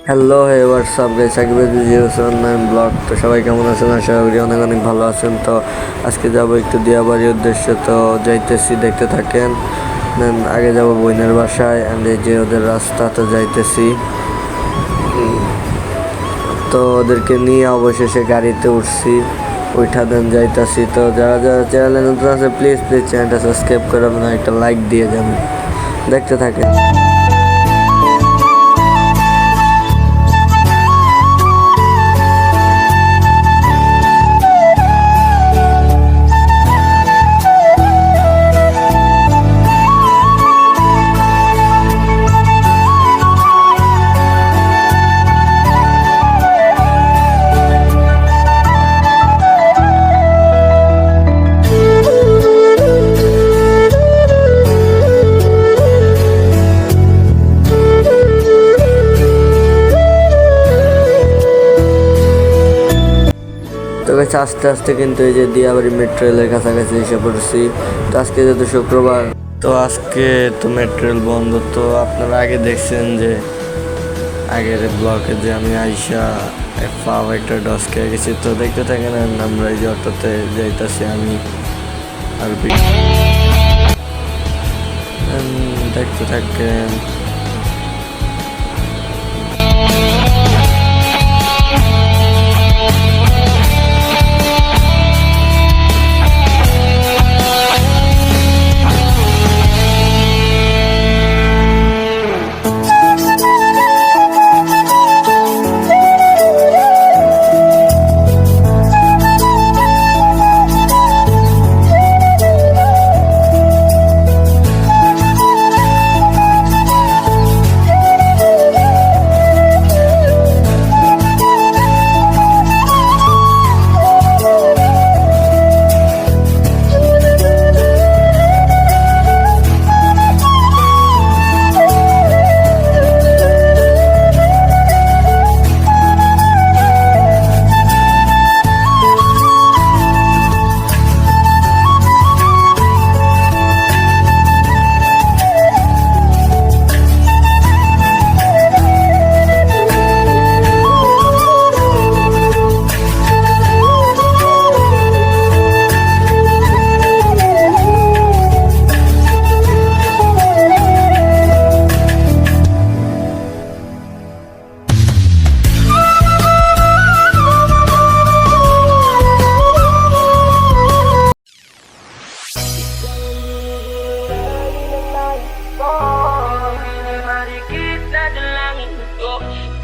Hello হে WhatsApp guys, Shakib blog. তো সবাই কেমন আছেন? আশা করি অনেক অনেক ভালো আছেন। তো আজকে যাব একটু দিয়াবাড়ির উদ্দেশ্যে, তো যাইতেছি, দেখতে থাকেন। আগে যাব বোনের বাসায়, অ্যান্ড এই যে ওদের রাস্তা, তো যাইতেছি। তো ওদেরকে নিয়ে অবশেষে গাড়িতে উঠছি, ওইটা দেন যাইতাছি। তো যারা যারা চ্যানেলে নতুন আছে প্লিজ চ্যানেলটা সাবস্ক্রাইব করে আপনারা একটা লাইক দিয়ে যান। দেখতে থাকেন। তো গেছে আস্তে আস্তে কিন্তু এই যে দিয়াবাড়ি মেট্রো রেলের কাছাকাছি এসে পড়ছি। তো আজকে যেহেতু শুক্রবার, তো আজকে তো মেট্রো রেল বন্ধ। তো আপনারা আগে দেখছেন যে আগের ব্লকে যে আমি আইসা পাও একটা ডস খেয়ে গেছি। তো দেখতে থাকেন, আমরা এই যে অটোতে যাইতাছি আমি আর দেখতে থাকেন।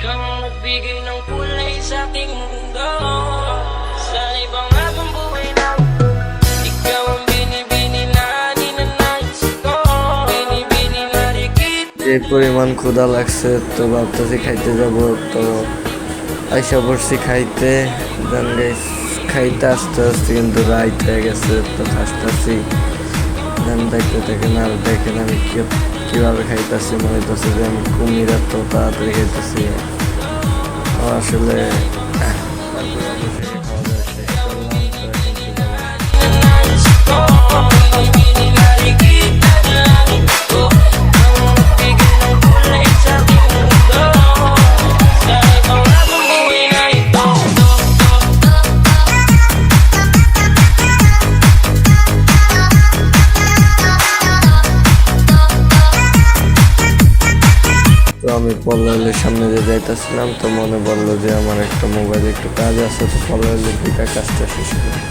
Kang nagbigay ng kulay sa aking mundo. Sa ibang habang buhay na ikaw ang binibini na ninanais ko. Binibini na rikit. যে পরিমাণ ক্ষুধা লাগছে, তো ভাবতেছি খাইতে যাব। তো আইসা পড়ছি খাইতে। দেন গাইস খাইতে আস্তে আস্তে কিন্তু রাইত হয়ে গেছে। তো খাসতেছি, দেন দেখতে থাকেন আর দেখেন আমি কীভাবে খাইতেছি। মনে হইতেছে যে আমি কুমির এত তাড়াতাড়ি খাইতেছি। আসলে Binibini na rikit at langit ko. Kang nagbigay ng kulay sa aking mundo. Sa ibang habang buhay na ito. তো আমি পল্লবের সামনে যে যাইতেছিলাম, তো মনে পড়লো যে আমার একটা মোবাইলে একটু কাজ আছে। তো পল্লবের দিকে কাজটা শেষ করি।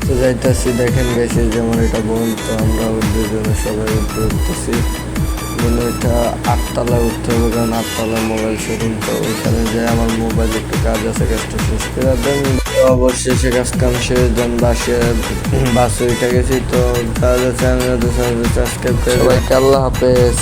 তো যাইতেছি, দেখেন গেছি যে আমার এটা বোন। তো আমরা দুজনে সবাই উঠতে উঠতেছি। মানে ওইটা 8তলায় উঠতে হবে, কারণ 8তলায় মোবাইল শোরুম। তো ওইখানে যাই আমার মোবাইল একটু কাজ আছে, কাজটা শেষ করে দেন। অবশেষে কাজ কাম শেষ, দেন বাসে উঠে গেছি। তো তাহলে চ্যানেল সাবস্ক্রাইব করে সবাইকে আল্লাহ হাফেজ।